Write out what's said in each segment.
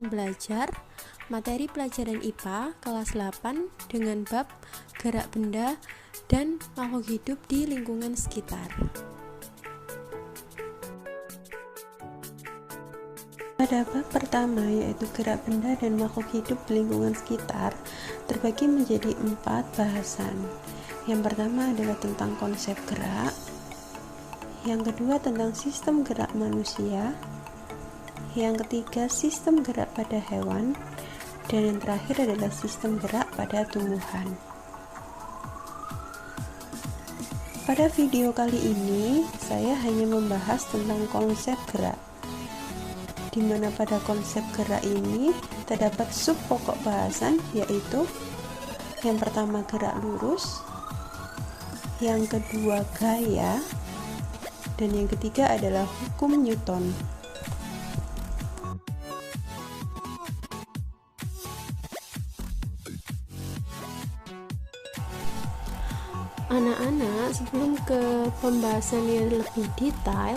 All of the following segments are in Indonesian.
Belajar materi pelajaran IPA kelas 8 dengan bab gerak benda dan makhluk hidup di lingkungan sekitar. Pada bab pertama, yaitu gerak benda dan makhluk hidup di lingkungan sekitar, terbagi menjadi 4 bahasan. Yang pertama adalah tentang konsep gerak, yang kedua tentang sistem gerak manusia, yang ketiga sistem gerak pada hewan, dan yang terakhir adalah sistem gerak pada tumbuhan. Pada video kali ini saya hanya membahas tentang konsep gerak, di mana pada konsep gerak ini terdapat sub pokok bahasan, yaitu yang pertama gerak lurus, yang kedua gaya, dan yang ketiga adalah hukum Newton. Anak-anak, sebelum ke pembahasan yang lebih detail,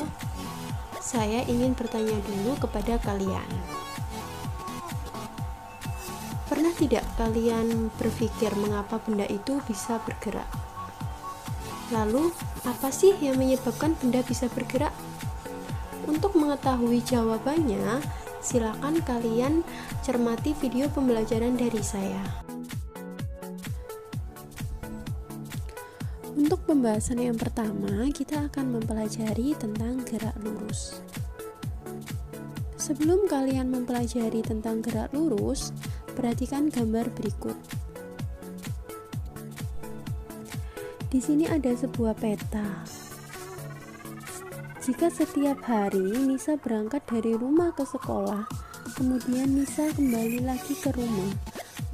saya ingin bertanya dulu kepada kalian. Pernah tidak kalian berpikir mengapa benda itu bisa bergerak? Lalu, apa sih yang menyebabkan benda bisa bergerak? Untuk mengetahui jawabannya, silakan kalian cermati video pembelajaran dari saya. Untuk pembahasan yang pertama, kita akan mempelajari tentang gerak lurus. Sebelum kalian mempelajari tentang gerak lurus, perhatikan gambar berikut. Di sini ada sebuah peta. Jika setiap hari Nisa berangkat dari rumah ke sekolah, kemudian Nisa kembali lagi ke rumah,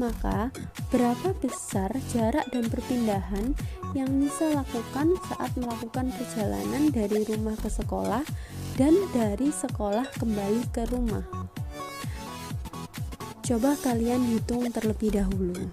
maka berapa besar jarak dan perpindahan yang Nisa lakukan saat melakukan perjalanan dari rumah ke sekolah dan dari sekolah kembali ke rumah? Coba kalian hitung terlebih dahulu.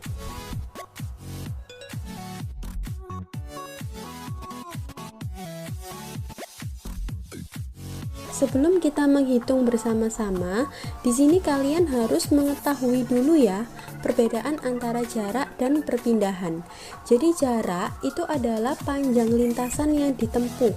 Sebelum kita menghitung bersama-sama, di sini kalian harus mengetahui dulu ya perbedaan antara jarak dan perpindahan. Jadi jarak itu adalah panjang lintasan yang ditempuh,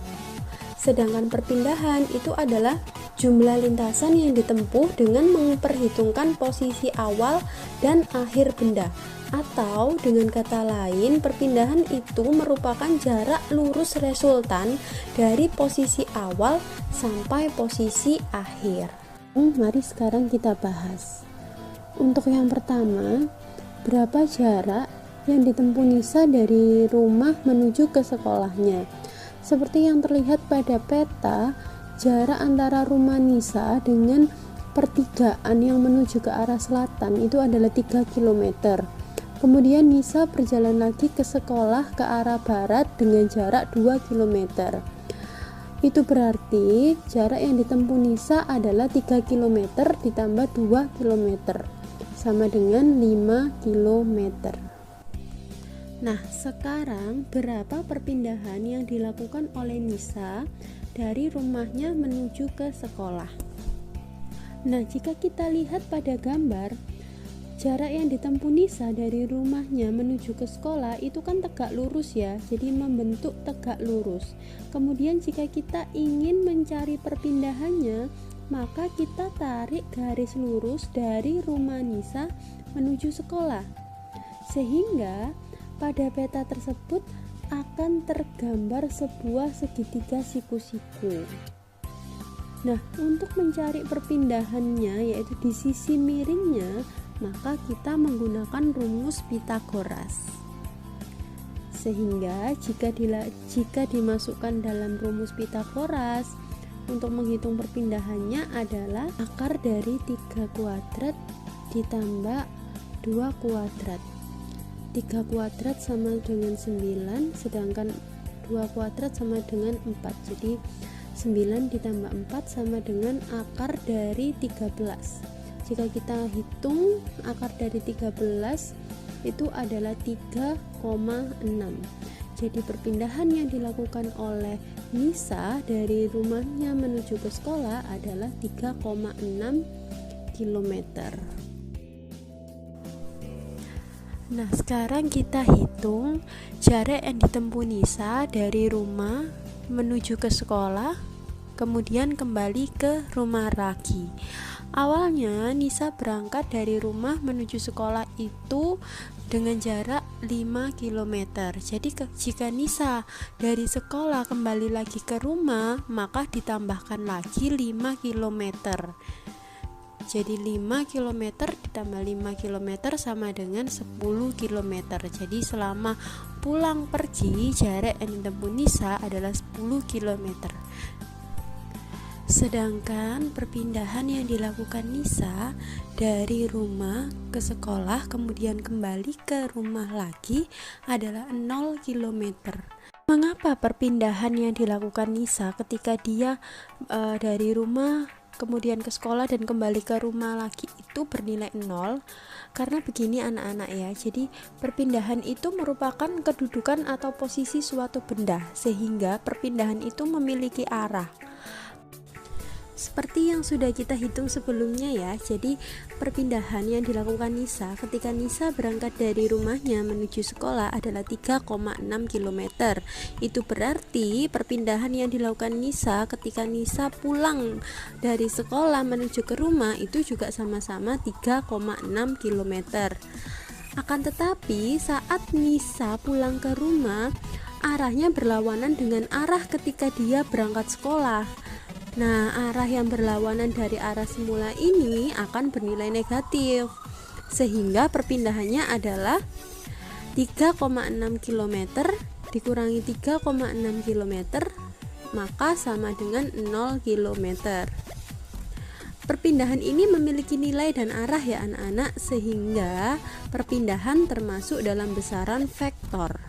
sedangkan perpindahan itu adalah jumlah lintasan yang ditempuh dengan memperhitungkan posisi awal dan akhir benda. Atau dengan kata lain, perpindahan itu merupakan jarak lurus resultan dari posisi awal sampai posisi akhir. Mari sekarang kita bahas. Untuk yang pertama, berapa jarak yang ditempuh Nisa dari rumah menuju ke sekolahnya? Seperti yang terlihat pada peta, jarak antara rumah Nisa dengan pertigaan yang menuju ke arah selatan itu adalah 3 km. Kemudian Nisa berjalan lagi ke sekolah ke arah barat dengan jarak 2 km. Itu berarti jarak yang ditempuh Nisa adalah 3 km ditambah 2 km, sama dengan 5 km. Nah, sekarang berapa perpindahan yang dilakukan oleh Nisa dari rumahnya menuju ke sekolah? Nah, jika kita lihat pada gambar, jarak yang ditempuh Nisa dari rumahnya menuju ke sekolah itu kan tegak lurus ya, jadi membentuk tegak lurus. Kemudian jika kita ingin mencari perpindahannya, maka kita tarik garis lurus dari rumah Nisa menuju sekolah. Sehingga pada peta tersebut akan tergambar sebuah segitiga siku-siku. Nah, untuk mencari perpindahannya, yaitu di sisi miringnya, maka kita menggunakan rumus Pythagoras. Sehingga jika dimasukkan dalam rumus Pythagoras, untuk menghitung perpindahannya adalah akar dari 3 kuadrat ditambah 2 kuadrat. 3 kuadrat sama dengan 9, sedangkan 2 kuadrat sama dengan 4. Jadi 9 ditambah 4 sama dengan akar dari 13. Jika kita hitung akar dari 13 itu adalah 3,6. Jadi perpindahan yang dilakukan oleh Nisa dari rumahnya menuju ke sekolah adalah 3,6 km. Nah, sekarang kita hitung jarak yang ditempuh Nisa dari rumah menuju ke sekolah, kemudian kembali ke rumah lagi. Awalnya Nisa berangkat dari rumah menuju sekolah itu dengan jarak 5 km. Jadi jika Nisa dari sekolah kembali lagi ke rumah, maka ditambahkan lagi 5 km. Jadi 5 km ditambah 5 km sama dengan 10 km. Jadi selama pulang pergi, jarak yang ditempuh Nisa adalah 10 km. Sedangkan perpindahan yang dilakukan Nisa dari rumah ke sekolah kemudian kembali ke rumah lagi adalah 0 km. Mengapa perpindahan yang dilakukan Nisa ketika dia dari rumah kemudian ke sekolah dan kembali ke rumah lagi itu bernilai 0? Karena begini anak-anak ya, jadi perpindahan itu merupakan kedudukan atau posisi suatu benda, sehingga perpindahan itu memiliki arah. Seperti yang sudah kita hitung sebelumnya ya, jadi perpindahan yang dilakukan Nisa ketika Nisa berangkat dari rumahnya menuju sekolah adalah 3,6 km. Itu berarti perpindahan yang dilakukan Nisa ketika Nisa pulang dari sekolah menuju ke rumah itu juga sama-sama 3,6 km. Akan tetapi saat Nisa pulang ke rumah, arahnya berlawanan dengan arah ketika dia berangkat sekolah. Nah, arah yang berlawanan dari arah semula ini akan bernilai negatif, sehingga perpindahannya adalah 3,6 km dikurangi 3,6 km, maka sama dengan 0 km. Perpindahan ini memiliki nilai dan arah ya anak-anak, sehingga perpindahan termasuk dalam besaran vektor.